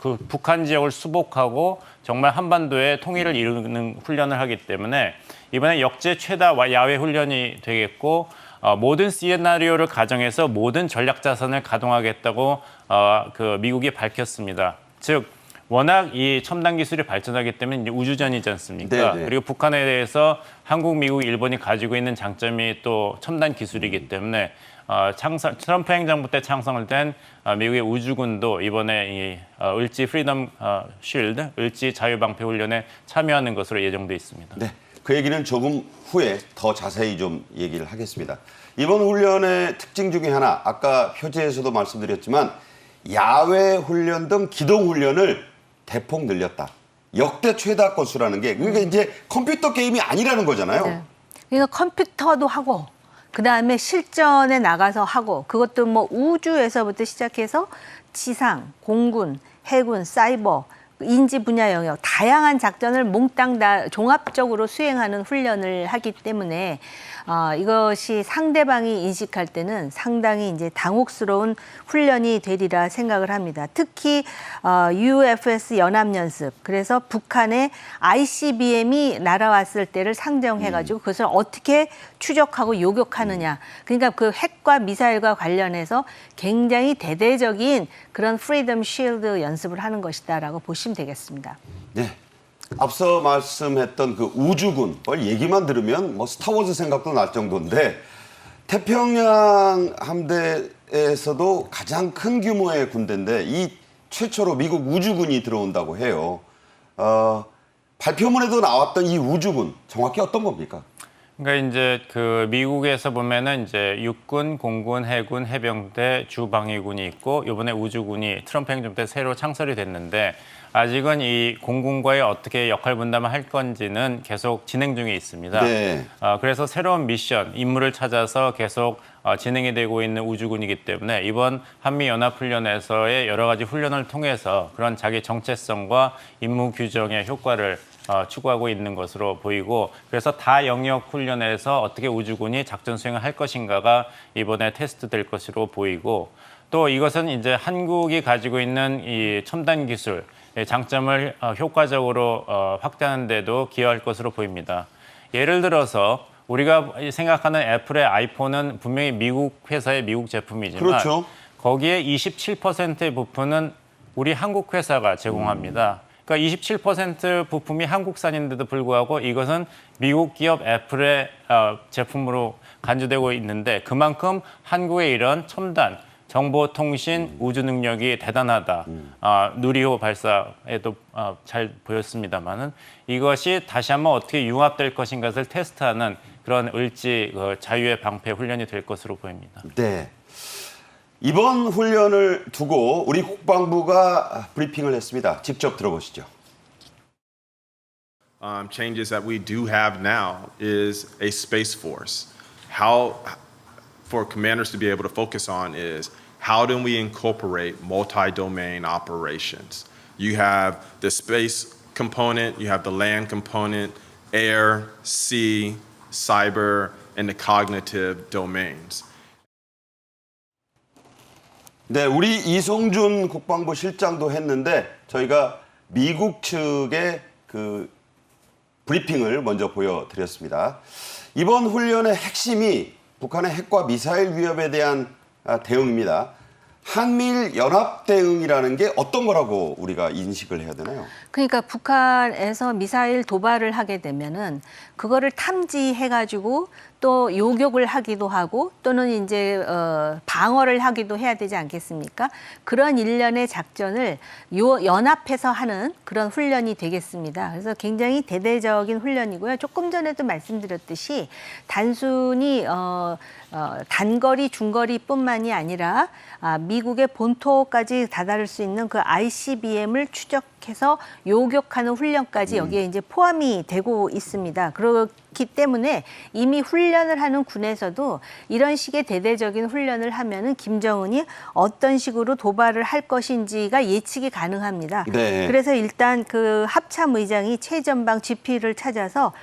그 북한 지역을 수복하고 정말 한반도의 통일을 이루는 훈련을 하기 때문에 이번에 역대 최다 야외 훈련이 되겠고 모든 시나리오를 가정해서 모든 전략 자산을 가동하겠다고 그 미국이 밝혔습니다. 즉 워낙 이 첨단 기술이 발전하기 때문에 이제 우주전이지 않습니까? 네네. 그리고 북한에 대해서 한국, 미국, 일본이 가지고 있는 장점이 또 첨단 기술이기 때문에 트럼프 행정부 때 창설을 된 미국의 우주군도 이번에 이 을지 프리덤 쉴드, 을지 자유방패 훈련에 참여하는 것으로 예정돼 있습니다. 네, 그 얘기는 조금 후에 더 자세히 좀 얘기를 하겠습니다. 이번 훈련의 특징 중에 하나, 아까 표지에서도 말씀드렸지만 야외 훈련 등 기동 훈련을 대폭 늘렸다. 역대 최다 건수라는 게 그러니까 이제 컴퓨터 게임이 아니라는 거잖아요. 네. 그러니까 컴퓨터도 하고 그다음에 실전에 나가서 하고 그것도 뭐 우주에서부터 시작해서 지상, 공군, 해군, 사이버, 인지 분야 영역 다양한 작전을 몽땅 다 종합적으로 수행하는 훈련을 하기 때문에 이것이 상대방이 인식할 때는 상당히 이제 당혹스러운 훈련이 되리라 생각을 합니다. 특히 UFS 연합연습, 그래서 북한의 ICBM이 날아왔을 때를 상정해가지고 그것을 어떻게 추적하고 요격하느냐. 그러니까 그 핵과 미사일과 관련해서 굉장히 대대적인 그런 프리덤 쉴드 연습을 하는 것이다라고 보시면 되겠습니다. 네. 앞서 말씀했던 그 우주군, 얘기만 들으면 뭐 스타워즈 생각도 날 정도인데 태평양 함대에서도 가장 큰 규모의 군대인데 이 최초로 미국 우주군이 들어온다고 해요. 발표문에도 나왔던 이 우주군 정확히 어떤 겁니까? 그러니까 이제 그 미국에서 보면은 이제 육군, 공군, 해군, 해병대, 주방위군이 있고 이번에 우주군이 트럼프 행정부 때 새로 창설이 됐는데 아직은 이 공군과의 어떻게 역할 분담을 할 건지는 계속 진행 중에 있습니다. 네. 그래서 새로운 미션, 임무를 찾아서 계속 진행이 되고 있는 우주군이기 때문에 이번 한미연합훈련에서의 여러 가지 훈련을 통해서 그런 자기 정체성과 임무 규정의 효과를 추구하고 있는 것으로 보이고 그래서 다 영역 훈련에서 어떻게 우주군이 작전 수행을 할 것인가가 이번에 테스트 될 것으로 보이고 또 이것은 이제 한국이 가지고 있는 이 첨단 기술 장점을 효과적으로 확대하는 데도 기여할 것으로 보입니다. 예를 들어서 우리가 생각하는 애플의 아이폰은 분명히 미국 회사의 미국 제품이지만 그렇죠. 거기에 27%의 부품은 우리 한국 회사가 제공합니다. 그러니까 27% 부품이 한국산인데도 불구하고 이것은 미국 기업 애플의 제품으로 간주되고 있는데 그만큼 한국의 이런 첨단 정보통신 우주 능력이 대단하다. 누리호 발사에도 잘 보였습니다만은 이것이 다시 한번 어떻게 융합될 것인가를 테스트하는 그런 을지 자유의 방패 훈련이 될 것으로 보입니다. 네. 이번 훈련을 두고 우리 국방부가 브리핑을 했습니다. 직접 들어보시죠. Changes that we do have now is a space force. How, for commanders to be able to focus on is how do we incorporate multi-domain operations? You have the space component, you have the land component, air, sea, cyber, and the cognitive domains. 네, 우리 이송준 국방부 실장도 했는데 저희가 미국 측의 그 브리핑을 먼저 보여드렸습니다. 이번 훈련의 핵심이 북한의 핵과 미사일 위협에 대한 대응입니다. 한미일 연합 대응이라는 게 어떤 거라고 우리가 인식을 해야 되나요? 그러니까 북한에서 미사일 도발을 하게 되면은 그거를 탐지해가지고 또 요격을 하기도 하고 또는 이제 방어를 하기도 해야 되지 않겠습니까? 그런 일련의 작전을 연합해서 하는 그런 훈련이 되겠습니다. 그래서 굉장히 대대적인 훈련이고요. 조금 전에도 말씀드렸듯이 단순히 단거리, 중거리뿐만이 아니라 미국의 본토까지 다다를 수 있는 그 ICBM을 추적해서 요격하는 훈련까지 여기에 이제 포함이 되고 있습니다. 많기 때문에 이미 훈련을 하는 군에서도 이런 식의 대대적인 훈련을 하면은 김정은이 어떤 식으로 도발을 할 것인지가 예측이 가능합니다. 네. 그래서 일단 그 합참의장이 최전방 GP를 찾아서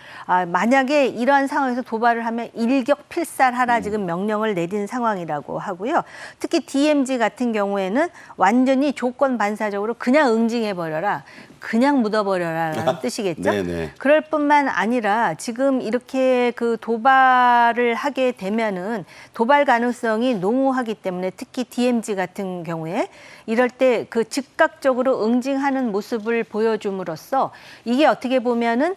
만약에 이러한 상황에서 도발을 하면 일격필살하라 지금 명령을 내린 상황이라고 하고요. 특히 DMZ 같은 경우에는 완전히 조건 반사적으로 그냥 응징해버려라. 그냥 묻어버려라라는 뜻이겠죠. 네네. 그럴 뿐만 아니라 지금 이렇게 그 도발을 하게 되면은 도발 가능성이 농후하기 때문에 특히 DMZ 같은 경우에 이럴 때 그 즉각적으로 응징하는 모습을 보여줌으로써 이게 어떻게 보면은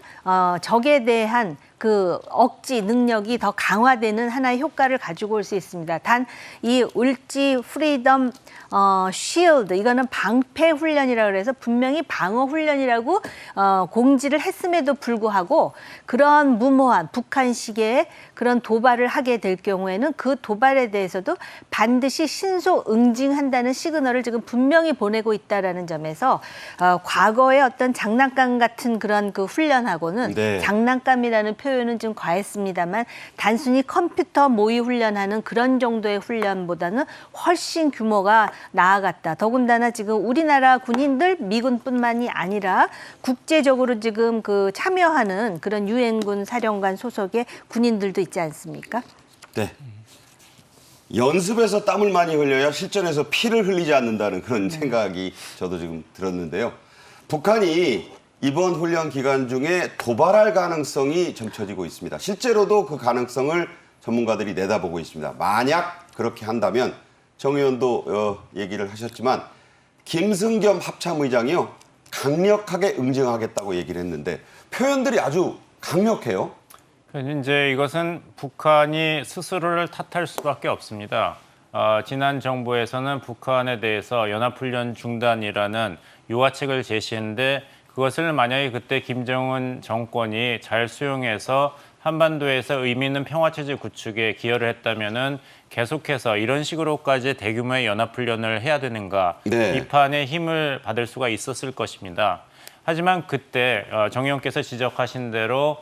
적에 대한 그 억지 능력이 더 강화되는 하나의 효과를 가지고 올 수 있습니다. 단 이 울지 프리덤 쉴드 이거는 방패 훈련이라고 그래서 분명히 방어 훈련이라고 공지를 했음에도 불구하고 그런 무모한 북한식의 그런 도발을 하게 될 경우에는 그 도발에 대해서도 반드시 신속 응징한다는 시그널을 지금 분명히 보내고 있다라는 점에서 과거의 어떤 장난감 같은 그런 그 훈련하고는 네. 장난감이라는 표현은 좀 과했습니다만 단순히 컴퓨터 모의 훈련하는 그런 정도의 훈련보다는 훨씬 규모가 나아갔다. 더군다나 지금 우리나라 군인들 미군뿐만이 아니라 국제적으로 지금 그 참여하는 그런 유엔군 사령관 소속의 군인들도 있지 않습니까? 네. 연습에서 땀을 많이 흘려야 실전에서 피를 흘리지 않는다는 그런 생각이 저도 지금 들었는데요. 북한이 이번 훈련 기간 중에 도발할 가능성이 점쳐지고 있습니다. 실제로도 그 가능성을 전문가들이 내다보고 있습니다. 만약 그렇게 한다면 정 의원도 얘기를 하셨지만 김승겸 합참의장이요. 강력하게 응징하겠다고 얘기를 했는데 표현들이 아주 강력해요. 이제 이것은 북한이 스스로를 탓할 수밖에 없습니다. 지난 정부에서는 북한에 대해서 연합훈련 중단이라는 유화책을 제시했는데 그것을 만약에 그때 김정은 정권이 잘 수용해서 한반도에서 의미 있는 평화체제 구축에 기여를 했다면은 계속해서 이런 식으로까지 대규모의 연합훈련을 해야 되는가 네. 비판의 힘을 받을 수가 있었을 것입니다. 하지만 그때 정 의원께서 지적하신 대로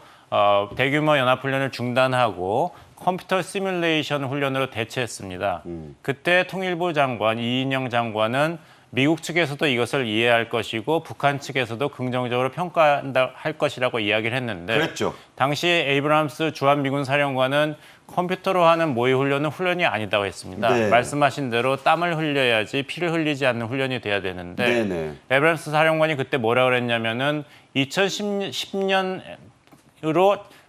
대규모 연합훈련을 중단하고 컴퓨터 시뮬레이션 훈련으로 대체했습니다. 그때 통일부 장관 이인영 장관은 미국 측에서도 이것을 이해할 것이고 북한 측에서도 긍정적으로 평가할 것이라고 이야기를 했는데 그랬죠. 당시 에이브람스 주한미군 사령관은 컴퓨터로 하는 모의 훈련은 훈련이 아니다고 했습니다. 네. 말씀하신 대로 땀을 흘려야지 피를 흘리지 않는 훈련이 돼야 되는데 네네. 에이브람스 사령관이 그때 뭐라 그랬냐면은 2010년으로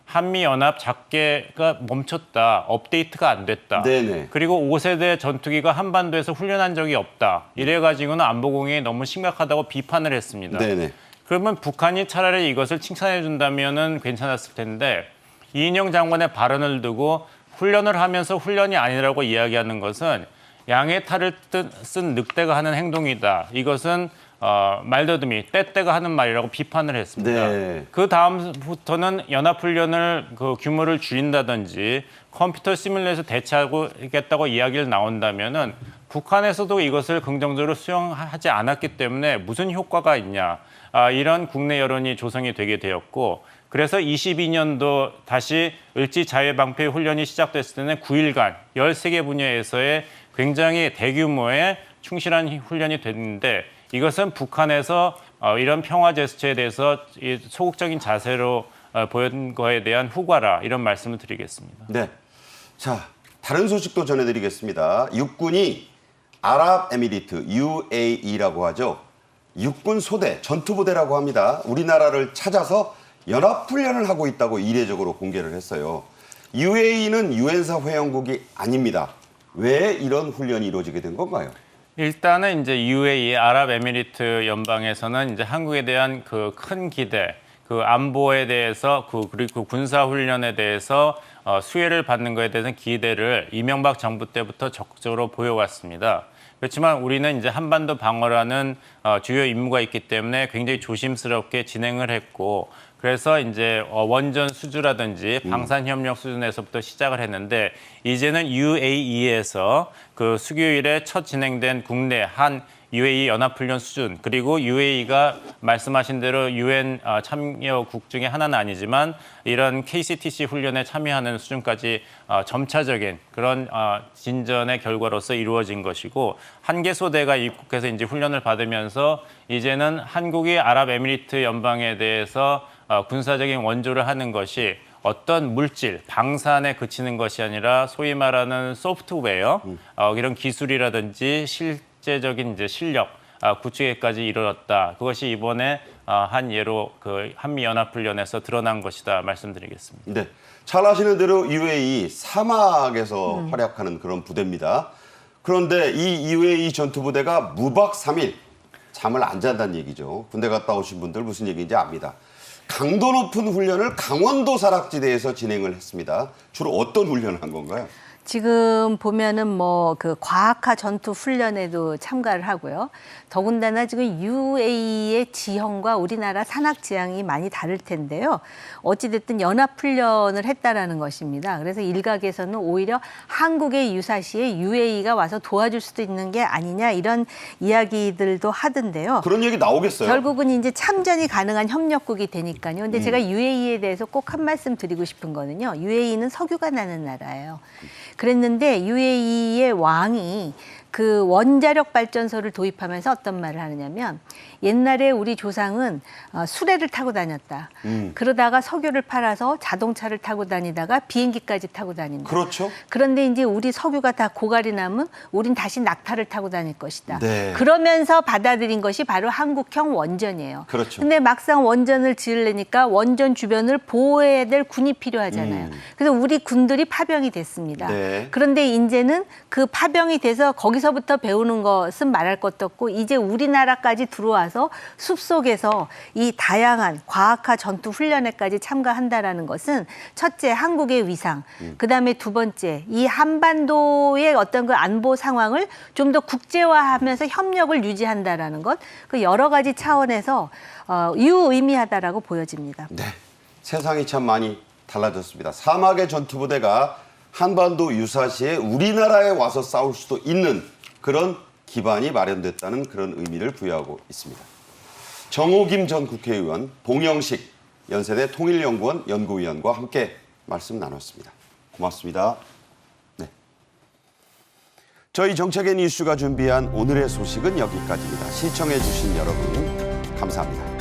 한미연합 작계가 멈췄다. 업데이트가 안 됐다. 네네. 그리고 5세대 전투기가 한반도에서 훈련한 적이 없다. 이래가지고는 안보공이 너무 심각하다고 비판을 했습니다. 네네. 그러면 북한이 차라리 이것을 칭찬해 준다면은 괜찮았을 텐데 이인영 장관의 발언을 두고 훈련을 하면서 훈련이 아니라고 이야기하는 것은 양의 탈을 쓴 늑대가 하는 행동이다. 이것은 말더듬이 떼떼가 하는 말이라고 비판을 했습니다. 네. 그 다음부터는 연합훈련을 그 규모를 줄인다든지 컴퓨터 시뮬레이션 대체하겠다고 이야기를 나온다면은 북한에서도 이것을 긍정적으로 수용하지 않았기 때문에 무슨 효과가 있냐 이런 국내 여론이 조성이 되게 되었고 그래서 22년도 다시 을지 자유방패 훈련이 시작됐을 때는 9일간 13개 분야에서의 굉장히 대규모의 충실한 훈련이 됐는데 이것은 북한에서 이런 평화 제스처에 대해서 소극적인 자세로 보인 거에 대한 후과라 이런 말씀을 드리겠습니다. 네. 자, 다른 소식도 전해드리겠습니다. 육군이 아랍에미리트 UAE라고 하죠. 육군 소대, 전투부대라고 합니다. 우리나라를 찾아서 연합훈련을 하고 있다고 이례적으로 공개를 했어요. UAE는 유엔사 회원국이 아닙니다. 왜 이런 훈련이 이루어지게 된 건가요? 일단은 이제 UAE 아랍에미리트 연방에서는 이제 한국에 대한 그 큰 기대, 그 안보에 대해서 그리고 군사 훈련에 대해서 수혜를 받는 것에 대해서 기대를 이명박 정부 때부터 적극적으로 보여왔습니다. 그렇지만 우리는 이제 한반도 방어라는 주요 임무가 있기 때문에 굉장히 조심스럽게 진행을 했고 그래서 이제 원전 수주라든지 방산협력 수준에서부터 시작을 했는데 이제는 UAE에서 그 수교일에 첫 진행된 국내 한 UAE 연합훈련 수준, 그리고 UAE가 말씀하신 대로 UN 참여국 중에 하나는 아니지만 이런 KCTC 훈련에 참여하는 수준까지 점차적인 그런 진전의 결과로서 이루어진 것이고, 한 개 소대가 입국해서 이제 훈련을 받으면서 이제는 한국이 아랍에미리트 연방에 대해서 군사적인 원조를 하는 것이 어떤 물질, 방산에 그치는 것이 아니라 소위 말하는 소프트웨어, 이런 기술이라든지 실제적인 이제 실력 구축에까지 이르렀다. 그것이 이번에 한 예로 그 한미 연합훈련에서 드러난 것이다 말씀드리겠습니다. 네, 잘 아시는 대로 UAE 사막에서 활약하는 그런 부대입니다. 그런데 이 UAE 전투부대가 무박 3일 잠을 안 잔다는 얘기죠. 군대 갔다 오신 분들 무슨 얘기인지 압니다. 강도 높은 훈련을 강원도 사락지대에서 진행을 했습니다. 주로 어떤 훈련을 한 건가요? 지금 보면은 뭐 그 과학화 전투 훈련에도 참가를 하고요. 더군다나 지금 UAE의 지형과 우리나라 산악 지형이 많이 다를 텐데요. 어찌됐든 연합 훈련을 했다라는 것입니다. 그래서 일각에서는 오히려 한국의 유사시에 UAE가 와서 도와줄 수도 있는 게 아니냐 이런 이야기들도 하던데요. 그런 얘기 나오겠어요? 결국은 이제 참전이 가능한 협력국이 되니까요. 근데 제가 UAE에 대해서 꼭 한 말씀 드리고 싶은 거는요. UAE는 석유가 나는 나라예요. 그랬는데 UAE의 왕이 그 원자력 발전소를 도입하면서 어떤 말을 하느냐면 옛날에 우리 조상은 수레를 타고 다녔다. 그러다가 석유를 팔아서 자동차를 타고 다니다가 비행기까지 타고 다닌다. 그렇죠. 그런데 이제 우리 석유가 다 고갈이 나면 우린 다시 낙타를 타고 다닐 것이다. 네. 그러면서 받아들인 것이 바로 한국형 원전이에요. 그렇죠. 근데 막상 원전을 지으려니까 원전 주변을 보호해야 될 군이 필요하잖아요. 그래서 우리 군들이 파병이 됐습니다. 네. 그런데 이제는 그 파병이 돼서 거기서부터 배우는 것은 말할 것도 없고 이제 우리나라까지 들어와서 숲속에서 이 다양한 과학화 전투 훈련에까지 참가한다라는 것은 첫째 한국의 위상, 그다음에 두 번째 이 한반도의 어떤 그 안보 상황을 좀 더 국제화하면서 협력을 유지한다라는 것, 그 여러 가지 차원에서 유의미하다라고 보여집니다. 네, 세상이 참 많이 달라졌습니다. 사막의 전투부대가 한반도 유사시에 우리나라에 와서 싸울 수도 있는 그런 기반이 마련됐다는 그런 의미를 부여하고 있습니다. 정호김 전 국회의원, 봉영식 연세대 통일연구원 연구위원과 함께 말씀 나눴습니다. 고맙습니다. 네. 저희 정책의 이슈가 준비한 오늘의 소식은 여기까지입니다. 시청해 주신 여러분 감사합니다.